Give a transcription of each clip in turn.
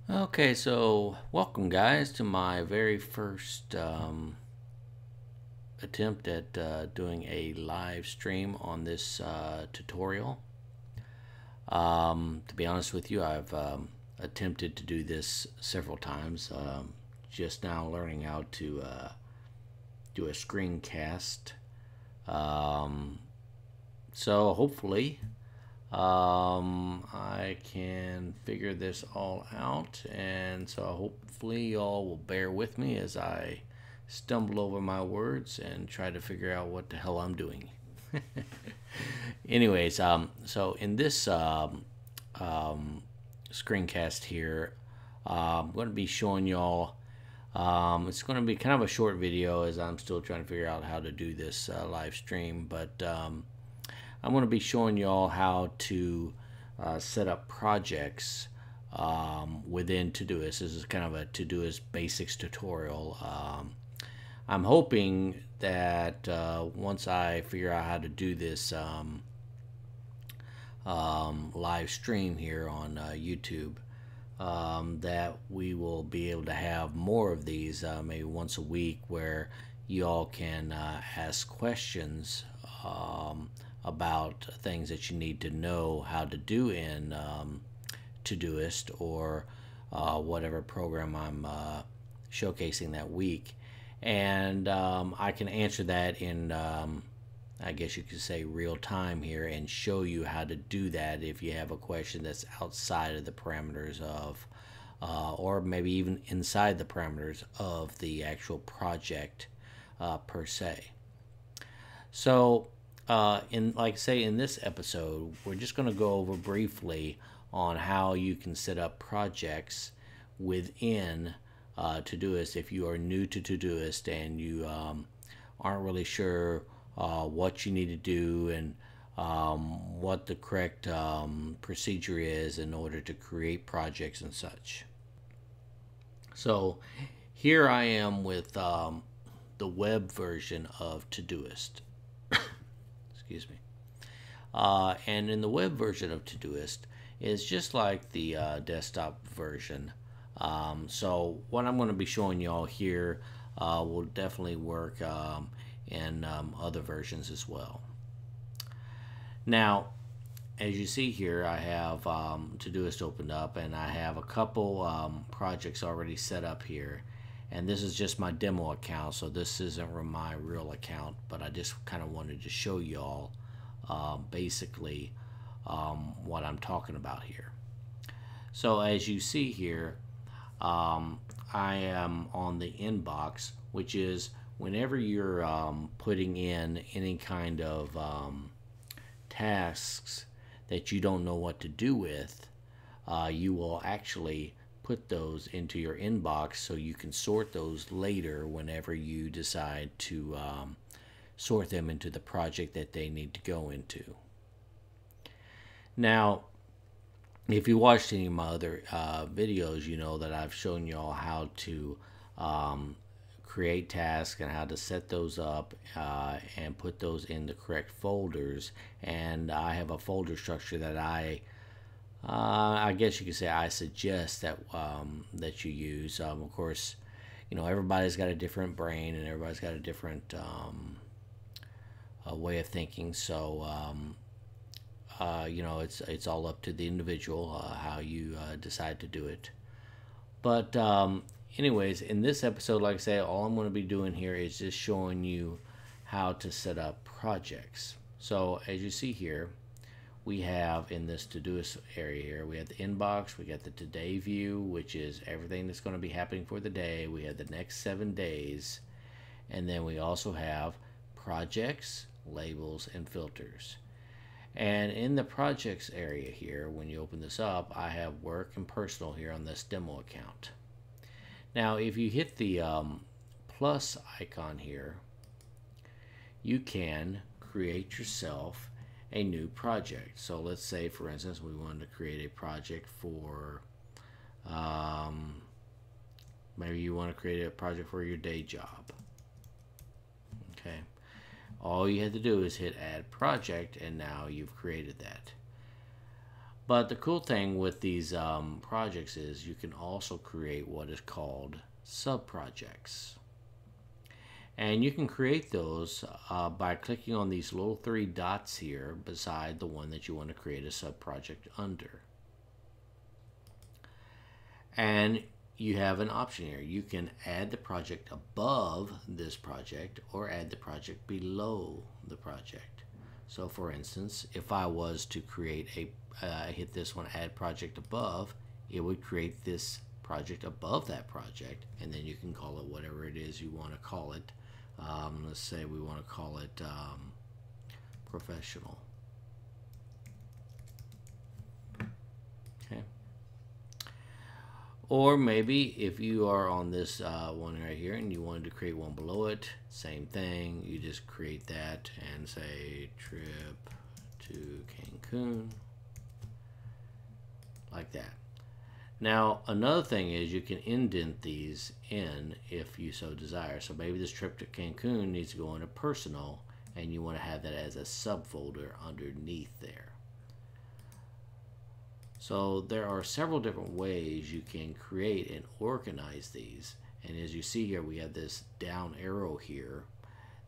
Okay, so welcome guys to my very first attempt at doing a live stream on this tutorial. To be honest with you, I've attempted to do this several times. Just now learning how to do a screencast. Um, so hopefully I can figure this all out, and so hopefully y'all will bear with me as I stumble over my words and try to figure out what the hell I'm doing. Anyways, so in this screencast here, I'm going to be showing y'all. It's going to be kind of a short video as I'm still trying to figure out how to do this live stream, but I'm going to be showing y'all how to set up projects within Todoist. This is kind of a Todoist basics tutorial. I'm hoping that once I figure out how to do this live stream here on YouTube, that we will be able to have more of these maybe once a week where y'all can ask questions about things that you need to know how to do in Todoist or whatever program I'm showcasing that week. And I can answer that in I guess you could say real time here and show you how to do that if you have a question that's outside of the parameters of or maybe even inside the parameters of the actual project per se. So like I say, in this episode, we're just going to go over briefly on how you can set up projects within Todoist if you are new to Todoist and you aren't really sure what you need to do and what the correct procedure is in order to create projects and such. So here I am with the web version of Todoist. Excuse me. And in the web version of Todoist is just like the desktop version. So what I'm going to be showing y'all here will definitely work in other versions as well. Now, as you see here, I have Todoist opened up, and I have a couple projects already set up here. And this is just my demo account, so this isn't my real account, but I just kind of wanted to show y'all basically what I'm talking about here. So as you see here, I am on the inbox, which is whenever you're putting in any kind of tasks that you don't know what to do with, you will actually put those into your inbox so you can sort those later whenever you decide to sort them into the project that they need to go into. Now, if you watched any of my other videos, you know that I've shown you all how to create tasks and how to set those up and put those in the correct folders. And I have a folder structure that I guess you could say I suggest that that you use. Of course, you know, everybody's got a different brain and everybody's got a different way of thinking. So you know, it's all up to the individual how you decide to do it. But anyways, in this episode, like I say, all I'm going to be doing here is just showing you how to set up projects. So as you see here, we have in this Todoist area here, we have the inbox, we got the today view, which is everything that's going to be happening for the day. We have the next 7 days, and then we also have projects, labels, and filters. And in the projects area here, when you open this up, I have work and personal here on this demo account. Now if you hit the plus icon here, you can create yourself a new project. So let's say, for instance, we wanted to create a project for maybe you want to create a project for your day job. Okay, all you had to do is hit add project, and now you've created that. But the cool thing with these projects is you can also create what is called sub-projects. And you can create those by clicking on these little three dots here beside the one that you want to create a sub-project under. And you have an option here. You can add the project above this project or add the project below the project. So for instance, if I was to create hit this one, add project above, it would create this project above that project, and then you can call it whatever it is you want to call it. Let's say we want to call it professional. Okay. Or maybe if you are on this one right here and you wanted to create one below it, same thing. You just create that and say trip to Cancun, like that. Now another thing is you can indent these in if you so desire. So maybe this trip to Cancun needs to go into personal, and you want to have that as a subfolder underneath there. So there are several different ways you can create and organize these. And as you see here, we have this down arrow here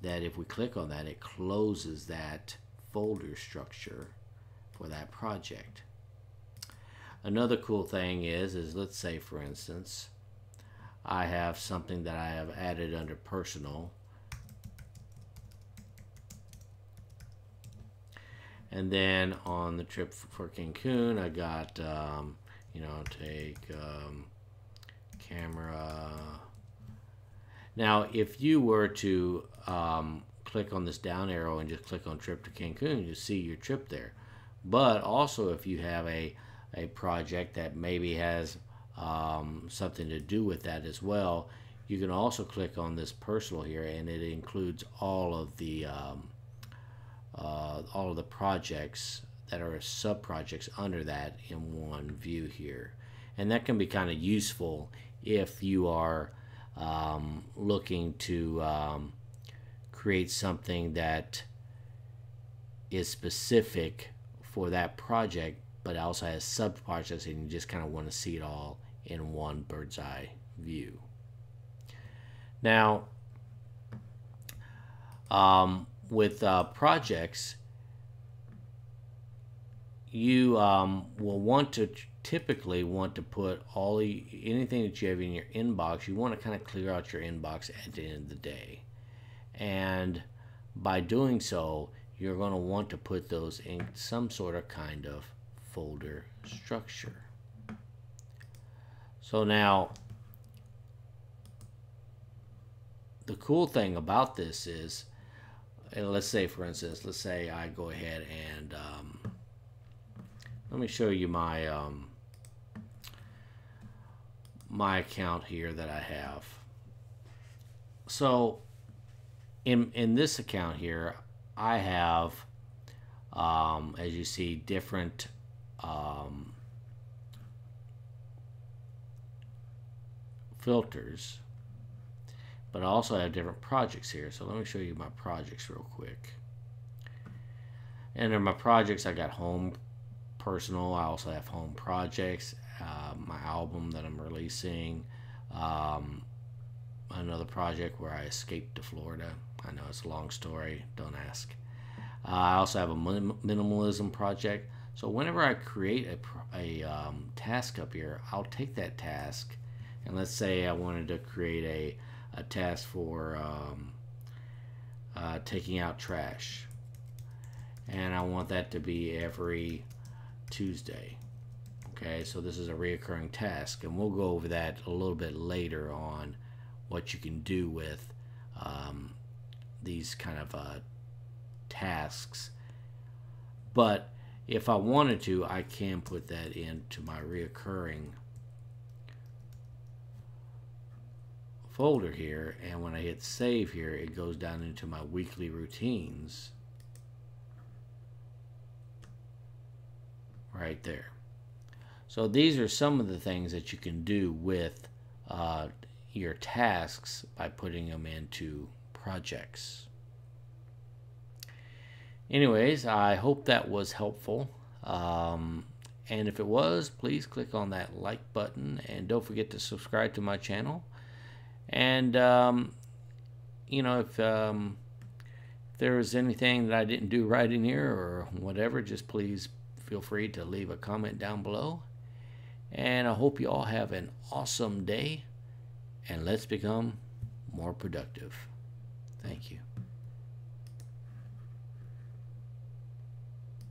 that if we click on that, it closes that folder structure for that project. Another cool thing is let's say for instance, I have something that I have added under personal. And then on the trip for Cancun, I got, take camera. Now, if you were to click on this down arrow and just click on trip to Cancun, you see your trip there. But also, if you have a project that maybe has something to do with that as well, you can also click on this personal here, and it includes all of the projects that are sub-projects under that in one view here. And that can be kind of useful if you are looking to create something that is specific for that project, but also has sub-projects, and you just kind of want to see it all in one bird's eye view. Now, with projects, you will typically want to put anything that you have in your inbox. You want to kind of clear out your inbox at the end of the day, and by doing so, you're going to want to put those in some sort of kind of folder structure. So now, the cool thing about this is, let's say for instance, let's say I go ahead and let me show you my my account here that I have. So in this account here, I have as you see, different filters, but I also have different projects here. So let me show you my projects real quick. And in my projects, I got home, personal. I also have home projects, my album that I'm releasing, another project where I escaped to Florida. I know it's a long story, don't ask. I also have a minimalism project. So whenever I create a task up here, I'll take that task, and let's say I wanted to create a task for taking out trash, and I want that to be every Tuesday. Okay, so this is a reoccurring task, and we'll go over that a little bit later on, what you can do with these kind of tasks. But if I wanted to, I can put that into my reoccurring folder here, and when I hit save here, it goes down into my weekly routines right there. So these are some of the things that you can do with your tasks by putting them into projects. Anyways, I hope that was helpful, And if it was, please click on that like button, and don't forget to subscribe to my channel. And if there was anything that I didn't do right in here or whatever, just please feel free to leave a comment down below. And I hope you all have an awesome day, and let's become more productive. Thank you.